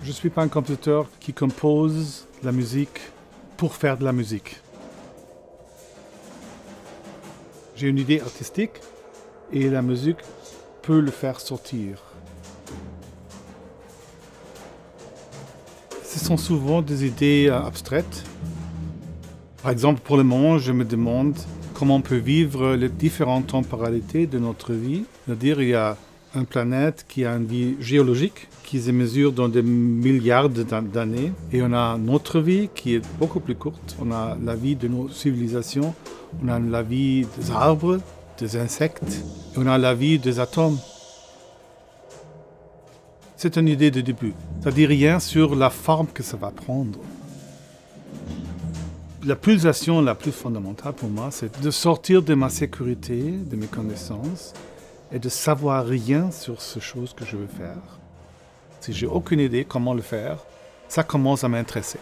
Je ne suis pas un compositeur qui compose la musique pour faire de la musique. J'ai une idée artistique et la musique peut le faire sortir. Ce sont souvent des idées abstraites. Par exemple, pour le moment, je me demande comment on peut vivre les différentes temporalités de notre vie. C'est-à-dire, il y a une planète qui a une vie géologique, qui se mesure dans des milliards d'années. Et on a notre vie qui est beaucoup plus courte. On a la vie de nos civilisations, on a la vie des arbres, des insectes, et on a la vie des atomes. C'est une idée de début. Ça ne dit rien sur la forme que ça va prendre. La pulsation la plus fondamentale pour moi, c'est de sortir de ma sécurité, de mes connaissances, et de savoir rien sur ces choses que je veux faire. Si j'ai aucune idée comment le faire, ça commence à m'intéresser.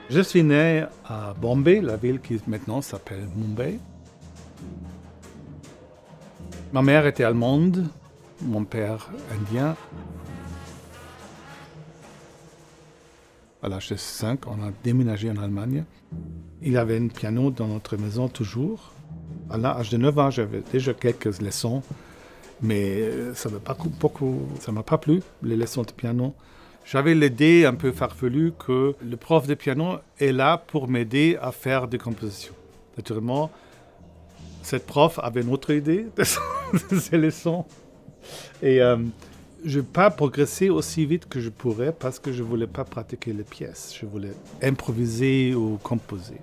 Je suis né à Bombay, la ville qui maintenant s'appelle Mumbai. Ma mère était allemande, mon père indien. À l'âge de 5, on a déménagé en Allemagne. Il y avait un piano dans notre maison toujours. À l'âge de 9 ans, j'avais déjà quelques leçons, mais ça ne m'a pas plu, les leçons de piano. J'avais l'idée un peu farfelue que le prof de piano est là pour m'aider à faire des compositions. Naturellement, cette prof avait une autre idée de ses leçons. Et je n'ai pas progressé aussi vite que je pourrais parce que je ne voulais pas pratiquer les pièces. Je voulais improviser ou composer.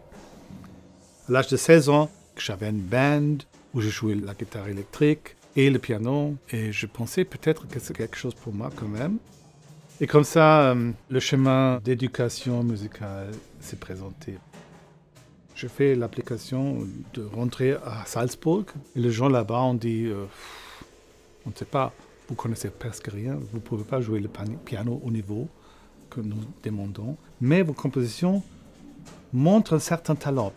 À l'âge de 16 ans, j'avais une band où je jouais la guitare électrique et le piano. Et je pensais peut-être que c'est quelque chose pour moi quand même. Et comme ça, le chemin d'éducation musicale s'est présenté. Je fais l'application de rentrer à Salzbourg. Et les gens là-bas ont dit, on ne sait pas, vous connaissez presque rien, vous ne pouvez pas jouer le piano au niveau que nous demandons. Mais vos compositions montrent un certain talent.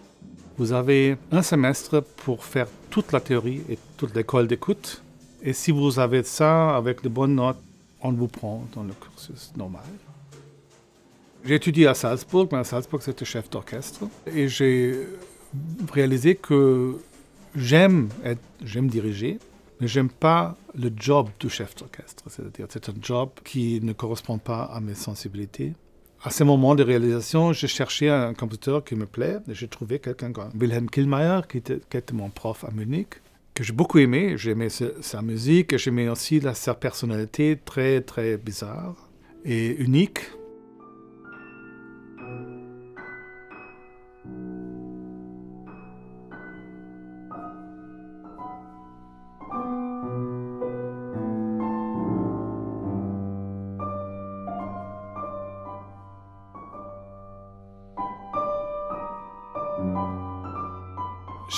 Vous avez un semestre pour faire toute la théorie et toute l'école d'écoute. Et si vous avez ça avec de bonnes notes, on vous prend dans le cursus normal. J'ai étudié à Salzbourg, mais à Salzbourg, c'était chef d'orchestre. Et j'ai réalisé que j'aime diriger, mais j'aime pas le job du chef d'orchestre. C'est-à-dire, c'est un job qui ne correspond pas à mes sensibilités. À ce moment de réalisation, j'ai cherché un compositeur qui me plaît. Et j'ai trouvé quelqu'un comme Wilhelm Killmayr, qui était mon prof à Munich, que j'ai beaucoup aimé. J'aimais sa musique et j'aimais aussi sa personnalité très, très bizarre et unique.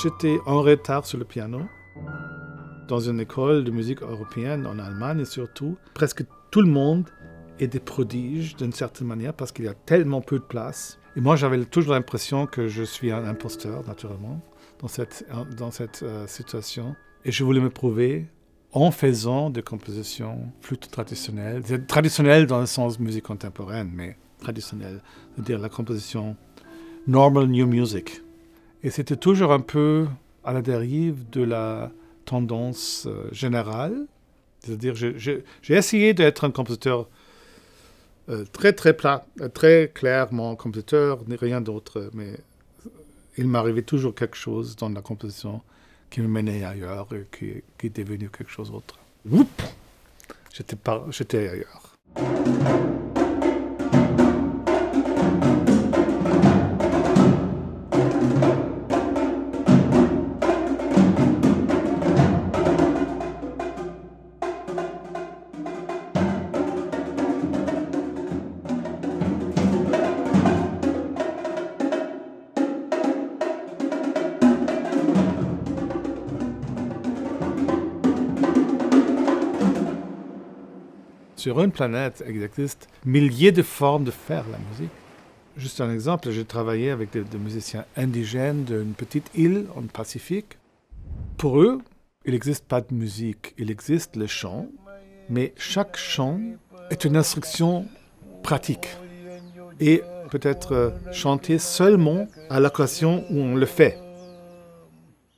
J'étais en retard sur le piano. Dans une école de musique européenne en Allemagne surtout, presque tout le monde est des prodiges d'une certaine manière parce qu'il y a tellement peu de place. Et moi, j'avais toujours l'impression que je suis un imposteur, naturellement, dans cette situation. Et je voulais me prouver en faisant des compositions flûte traditionnelles. Traditionnelles dans le sens musique contemporaine, mais traditionnelles. C'est-à-dire la composition normal new music. Et c'était toujours un peu à la dérive de la tendance générale. C'est-à-dire, j'ai essayé d'être un compositeur très, très plat, très clairement compositeur, rien d'autre. Mais il m'arrivait toujours quelque chose dans la composition qui me menait ailleurs et qui est devenu quelque chose d'autre. J'étais ailleurs. Sur une planète, il existe milliers de formes de faire la musique. Juste un exemple, j'ai travaillé avec des musiciens indigènes d'une petite île en Pacifique. Pour eux, il n'existe pas de musique, il existe le chant, mais chaque chant est une instruction pratique et peut être chanté seulement à l'occasion où on le fait.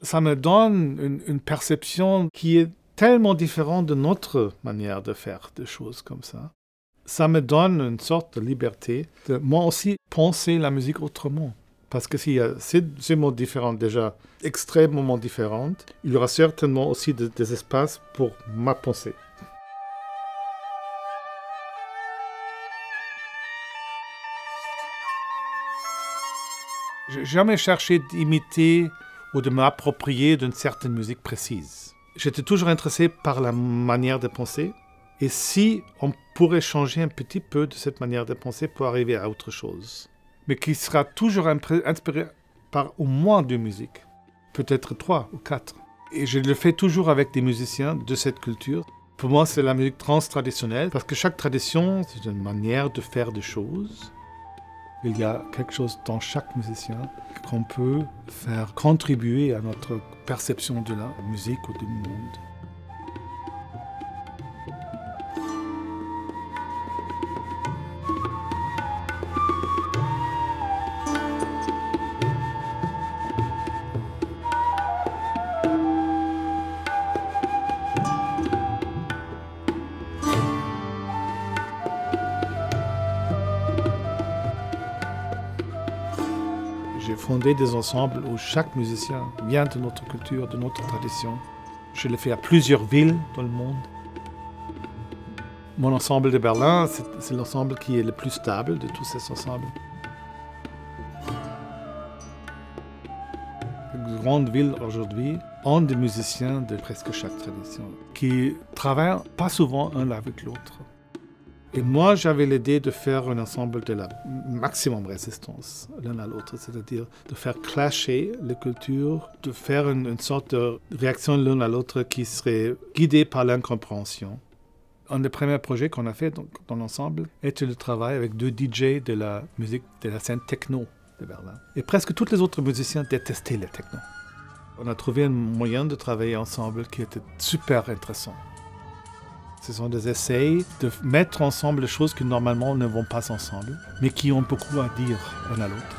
Ça me donne une perception qui est tellement différente de notre manière de faire des choses comme ça. Ça me donne une sorte de liberté de moi aussi penser la musique autrement. Parce que s'il y a ces mots différents déjà, extrêmement différents, il y aura certainement aussi des espaces pour ma pensée. Je n'ai jamais cherché d'imiter ou de m'approprier d'une certaine musique précise. J'étais toujours intéressé par la manière de penser. Et si on pourrait changer un petit peu de cette manière de penser pour arriver à autre chose, mais qui sera toujours inspiré par au moins 2 musiques, peut-être 3 ou 4. Et je le fais toujours avec des musiciens de cette culture. Pour moi, c'est la musique trans-traditionnelle, parce que chaque tradition, c'est une manière de faire des choses. Il y a quelque chose dans chaque musicien qu'on peut faire contribuer à notre perception de la musique ou du monde. J'ai fondé des ensembles où chaque musicien vient de notre culture, de notre tradition. Je l'ai fait à plusieurs villes dans le monde. Mon ensemble de Berlin, c'est l'ensemble qui est le plus stable de tous ces ensembles. Les grandes villes aujourd'hui ont des musiciens de presque chaque tradition qui travaillent pas souvent un avec l'autre. Et moi, j'avais l'idée de faire un ensemble de la maximum résistance l'un à l'autre, c'est-à-dire de faire clasher les cultures, de faire une sorte de réaction l'un à l'autre qui serait guidée par l'incompréhension. Un des premiers projets qu'on a fait dans l'ensemble était le travail avec 2 DJ de la musique de la scène techno de Berlin. Et presque tous les autres musiciens détestaient le techno. On a trouvé un moyen de travailler ensemble qui était super intéressant. Ce sont des essais de mettre ensemble des choses qui normalement ne vont pas ensemble, mais qui ont beaucoup à dire l'un à l'autre.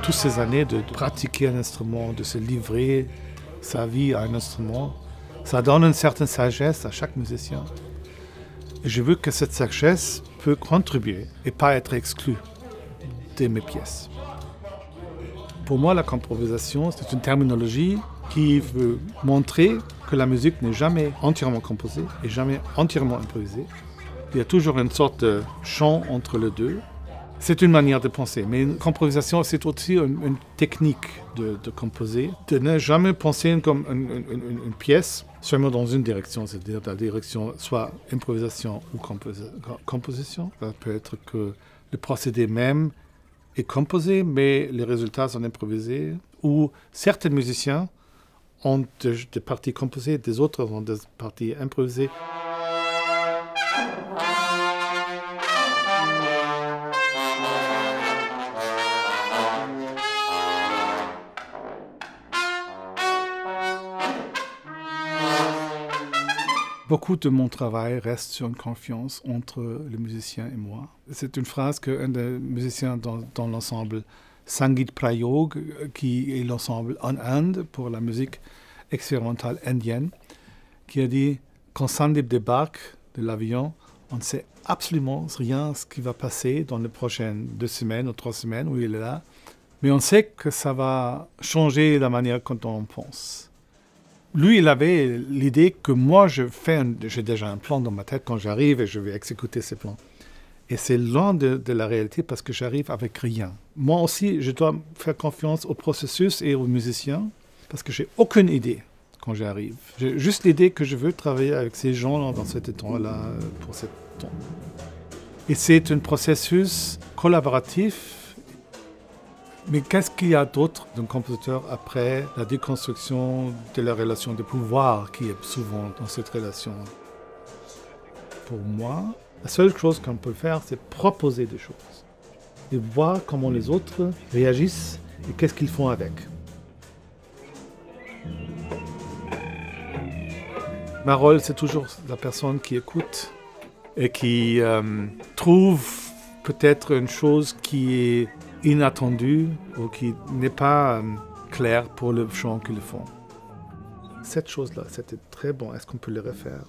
Toutes ces années de pratiquer un instrument, de se livrer sa vie à un instrument, ça donne une certaine sagesse à chaque musicien. Et je veux que cette sagesse peut contribuer et pas être exclue de mes pièces. Pour moi, la composition, c'est une terminologie qui veut montrer que la musique n'est jamais entièrement composée et jamais entièrement improvisée. Il y a toujours une sorte de chant entre les deux. C'est une manière de penser, mais une composition, c'est aussi une technique de composer, de ne jamais penser comme une pièce seulement dans une direction, c'est-à-dire la direction soit improvisation ou composition. Ça peut être que le procédé même est composé, mais les résultats sont improvisés, ou certains musiciens ont des parties composées, des autres ont des parties improvisées. Beaucoup de mon travail reste sur une confiance entre le musicien et moi. C'est une phrase qu'un des musiciens dans l'ensemble Sangeet Prayog, qui est l'ensemble en Inde pour la musique expérimentale indienne, qui a dit quand Sandeep débarque de l'avion, on ne sait absolument rien ce qui va passer dans les prochaines 2 semaines ou 3 semaines où il est là, mais on sait que ça va changer la manière dont on pense. Lui, il avait l'idée que moi, j'ai déjà un plan dans ma tête quand j'arrive et je vais exécuter ces plans. Et c'est loin de la réalité parce que j'arrive avec rien. Moi aussi, je dois faire confiance au processus et aux musiciens parce que j'ai aucune idée quand j'arrive. J'ai juste l'idée que je veux travailler avec ces gens dans cet temps-là, pour ce temps. Et c'est un processus collaboratif. Mais qu'est-ce qu'il y a d'autre d'un compositeur après la déconstruction de la relation de pouvoir qui est souvent dans cette relation? Pour moi, la seule chose qu'on peut faire, c'est proposer des choses et voir comment les autres réagissent et qu'est-ce qu'ils font avec. Ma rôle, c'est toujours la personne qui écoute et qui trouve peut-être une chose qui est inattendue ou qui n'est pas claire pour le chant qu'ils font. Cette chose-là, c'était très bon. Est-ce qu'on peut le refaire?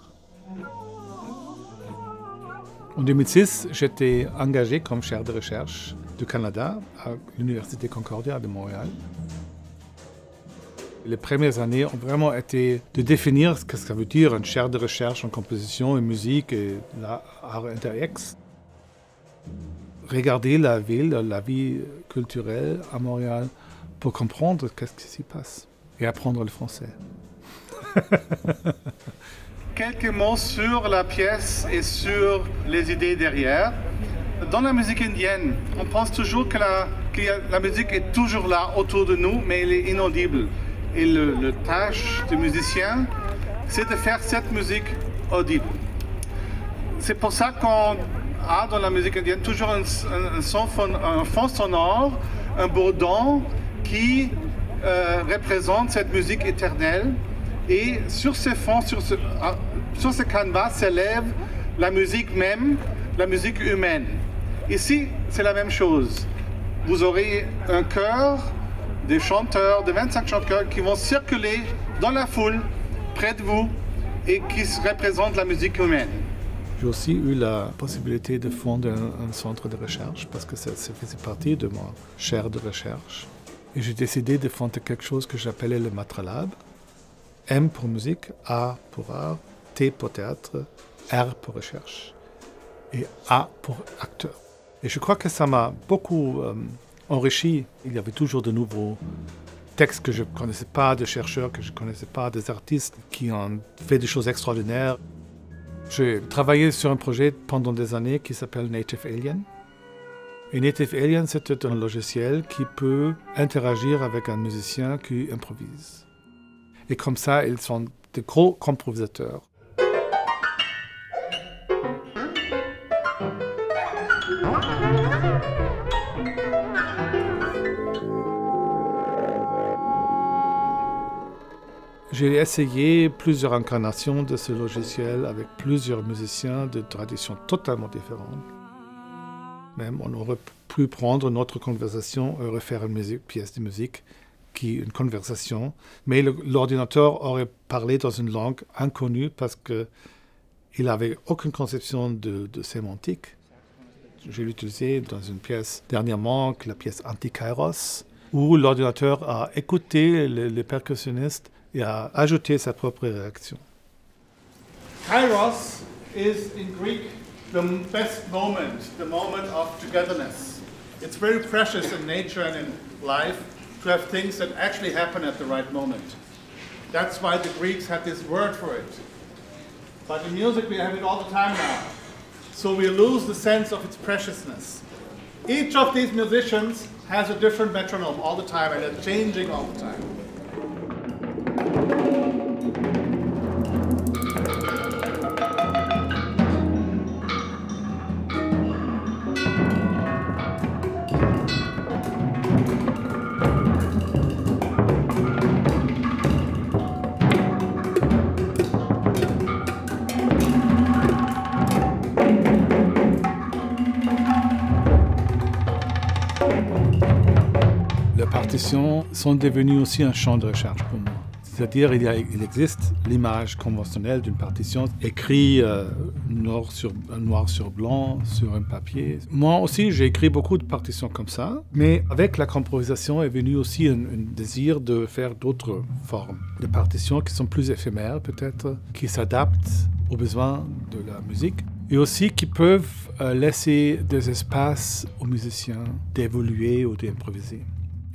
En 2006, j'étais engagé comme chaire de recherche du Canada à l'Université Concordia de Montréal. Les premières années ont vraiment été de définir ce que ça veut dire une chaire de recherche en composition et musique et l'art inter-ex. Regarder la ville, la vie culturelle à Montréal pour comprendre qu'est-ce qui s'y passe et apprendre le français. Quelques mots sur la pièce et sur les idées derrière. Dans la musique indienne, on pense toujours que la musique est toujours là autour de nous, mais elle est inaudible. Et le tâche du musicien, c'est de faire cette musique audible. C'est pour ça qu'on a dans la musique indienne toujours un fond sonore, un bourdon qui représente cette musique éternelle. Et sur ce fond, sur ce canevas s'élève la musique même, la musique humaine. Ici, c'est la même chose. Vous aurez un chœur des chanteurs, de 25 chanteurs qui vont circuler dans la foule, près de vous, et qui représentent la musique humaine. J'ai aussi eu la possibilité de fonder un centre de recherche parce que ça faisait partie de ma chaire de recherche. Et j'ai décidé de fonder quelque chose que j'appelais le Matralab. M pour musique, A pour art, T pour théâtre, R pour recherche et A pour acteur. Et je crois que ça m'a beaucoup enrichi. Il y avait toujours de nouveaux textes que je ne connaissais pas, de chercheurs que je ne connaissais pas, des artistes qui ont fait des choses extraordinaires. J'ai travaillé sur un projet pendant des années qui s'appelle Native Alien. Et Native Alien, c'est un logiciel qui peut interagir avec un musicien qui improvise. Et comme ça, ils sont des gros compositeurs. J'ai essayé plusieurs incarnations de ce logiciel avec plusieurs musiciens de traditions totalement différentes. Même on aurait pu prendre notre conversation et refaire une pièce de musique qui est une conversation, mais l'ordinateur aurait parlé dans une langue inconnue parce qu'il n'avait aucune conception de sémantique. J'ai utilisé dans une pièce dernièrement, la pièce Antikairos, où l'ordinateur a écouté les percussionnistes et a ajouté sa propre réaction. Kairos is in Greek the best moment, the moment of togetherness. It's very precious in nature and in life to have things that actually happen at the right moment. That's why the Greeks had this word for it. But in music we have it all the time now. So we lose the sense of its preciousness. Each of these musicians has a different metronome all the time and they're changing all the time. Les partitions sont devenues aussi un champ de recherche pour moi. C'est-à-dire il existe l'image conventionnelle d'une partition écrite noir sur blanc sur un papier. Moi aussi, j'ai écrit beaucoup de partitions comme ça, mais avec la composition est venu aussi un désir de faire d'autres formes de partitions qui sont plus éphémères peut-être, qui s'adaptent aux besoins de la musique et aussi qui peuvent laisser des espaces aux musiciens d'évoluer ou d'improviser.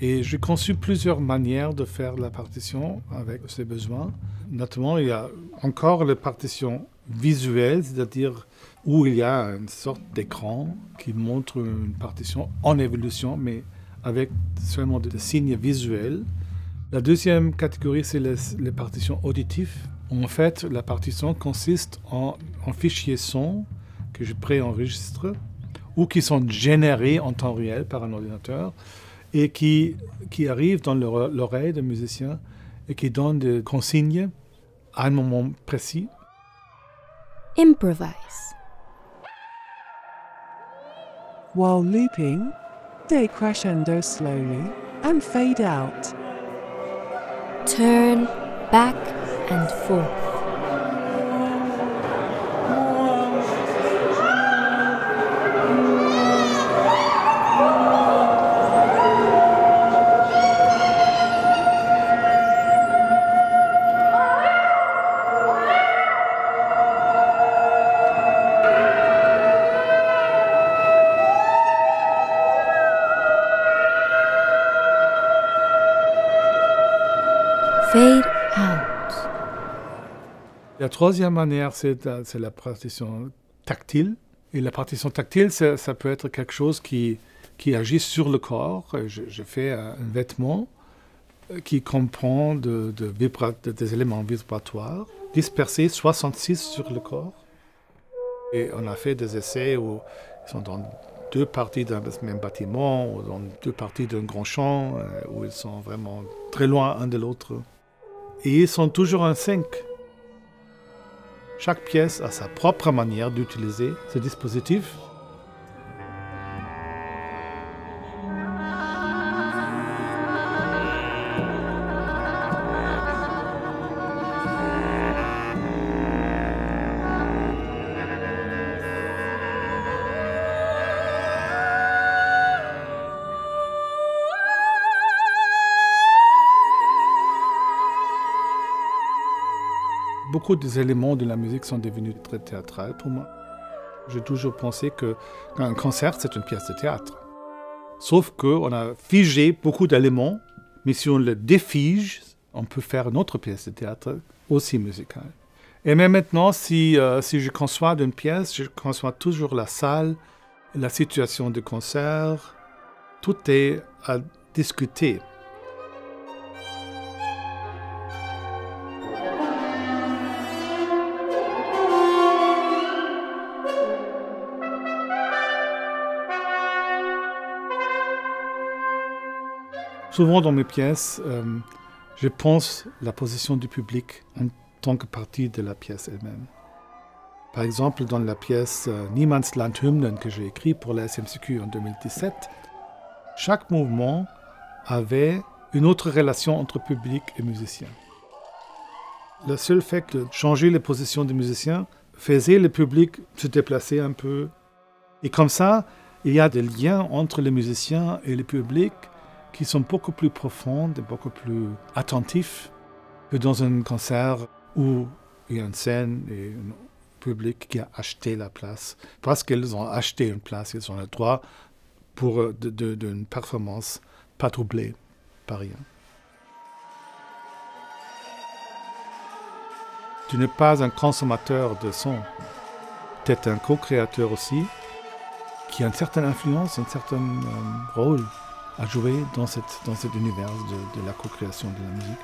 Et j'ai conçu plusieurs manières de faire la partition avec ces besoins. Notamment, il y a encore les partitions visuelles, c'est-à-dire où il y a une sorte d'écran qui montre une partition en évolution, mais avec seulement des signes visuels. La deuxième catégorie, c'est les partitions auditives. En fait, la partition consiste en fichiers son que je préenregistre ou qui sont générés en temps réel par un ordinateur et qui arrivent dans l'oreille des musiciens et qui donnent des consignes à un moment précis. Improvise. While looping, decrescendo slowly and fade out. Turn back and forth. Fade out. La troisième manière, c'est la partition tactile. Et la partition tactile, ça peut être quelque chose qui agit sur le corps. Je fais un vêtement qui comprend des éléments vibratoires dispersés 66 sur le corps. Et on a fait des essais où ils sont dans deux parties d'un même bâtiment, ou dans deux parties d'un grand champ, où ils sont vraiment très loin un de l'autre. Et ils sont toujours en sync. Chaque pièce a sa propre manière d'utiliser ce dispositif. Beaucoup des éléments de la musique sont devenus très théâtrales pour moi. J'ai toujours pensé qu'un concert, c'est une pièce de théâtre. Sauf qu'on a figé beaucoup d'éléments, mais si on le défige, on peut faire une autre pièce de théâtre aussi musicale. Et même maintenant, si je conçois une pièce, je conçois toujours la salle, la situation de concert. Tout est à discuter. Souvent dans mes pièces, je pense la position du public en tant que partie de la pièce elle-même. Par exemple, dans la pièce Niemandsland-Hymnen que j'ai écrite pour la SMCQ en 2017, chaque mouvement avait une autre relation entre public et musicien. Le seul fait de changer les positions des musiciens faisait le public se déplacer un peu. Et comme ça, il y a des liens entre les musiciens et le public qui sont beaucoup plus profonds et beaucoup plus attentifs que dans un concert où il y a une scène et un public qui a acheté la place. Parce qu'ils ont acheté une place, ils ont le droit pour d'une performance pas troublée par rien. Tu n'es pas un consommateur de son, tu es un co-créateur aussi, qui a une certaine influence, un certain rôle à jouer dans cet univers de la co-création de la musique.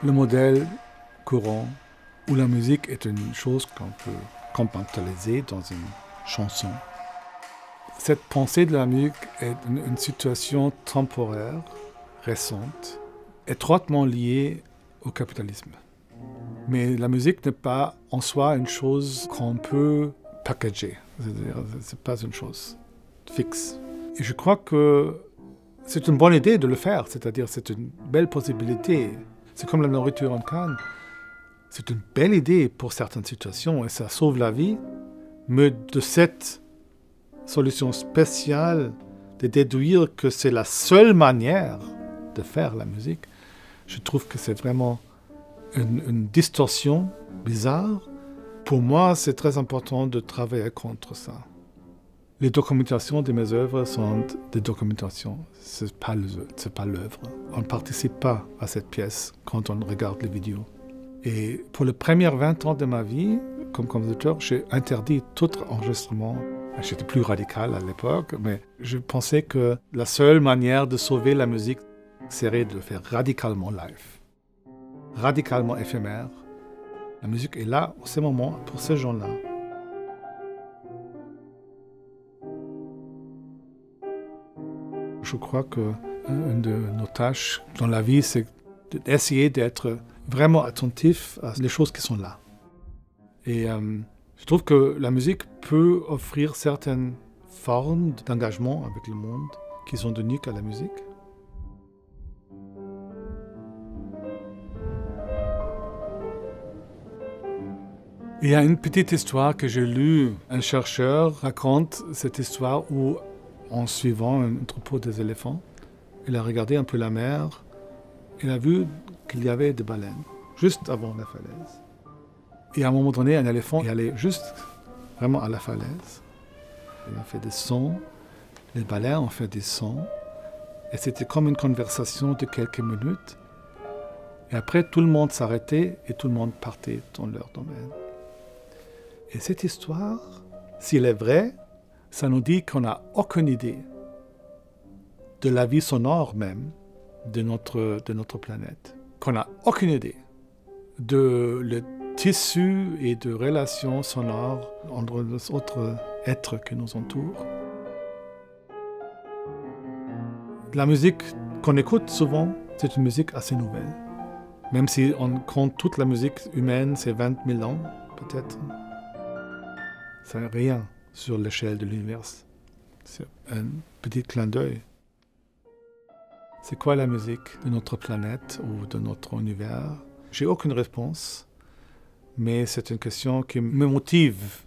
Le modèle courant où la musique est une chose qu'on peut compartimentaliser dans une chanson. Cette pensée de la musique est une situation temporaire, récente, étroitement liée au capitalisme. Mais la musique n'est pas en soi une chose qu'on peut packager. C'est-à-dire, ce n'est pas une chose fixe. Et je crois que c'est une bonne idée de le faire, c'est-à-dire c'est une belle possibilité. C'est comme la nourriture en canne. C'est une belle idée pour certaines situations et ça sauve la vie. Mais de cette solution spéciale de déduire que c'est la seule manière de faire la musique, je trouve que c'est vraiment une distorsion bizarre. Pour moi, c'est très important de travailler contre ça. Les documentations de mes œuvres sont des documentations, ce n'est pas l'œuvre. On ne participe pas à cette pièce quand on regarde les vidéos. Et pour les premières 20 ans de ma vie, comme compositeur, j'ai interdit tout enregistrement. J'étais plus radical à l'époque, mais je pensais que la seule manière de sauver la musique serait de le faire radicalement live, radicalement éphémère. La musique est là, en ce moment, pour ces gens-là. Je crois qu'une de nos tâches dans la vie, c'est d'essayer d'être vraiment attentif à les choses qui sont là. Et je trouve que la musique peut offrir certaines formes d'engagement avec le monde qui sont uniques à la musique. Il y a une petite histoire que j'ai lue. Un chercheur raconte cette histoire où, en suivant un troupeau des éléphants, il a regardé un peu la mer. Il a vu qu'il y avait des baleines, juste avant la falaise. Et à un moment donné, un éléphant est allé juste vraiment à la falaise. Il a fait des sons, les baleines ont fait des sons. Et c'était comme une conversation de quelques minutes. Et après, tout le monde s'arrêtait et tout le monde partait dans leur domaine. Et cette histoire, si elle est vraie, ça nous dit qu'on n'a aucune idée de la vie sonore même de notre planète. Qu'on n'a aucune idée de le tissu et de relations sonores entre les autres êtres qui nous entourent. La musique qu'on écoute souvent, c'est une musique assez nouvelle. Même si on compte toute la musique humaine, c'est 20 000 ans, peut-être. Ça n'est rien sur l'échelle de l'univers. C'est un petit clin d'œil. C'est quoi la musique de notre planète ou de notre univers? J'ai aucune réponse, mais c'est une question qui me motive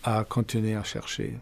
à continuer à chercher.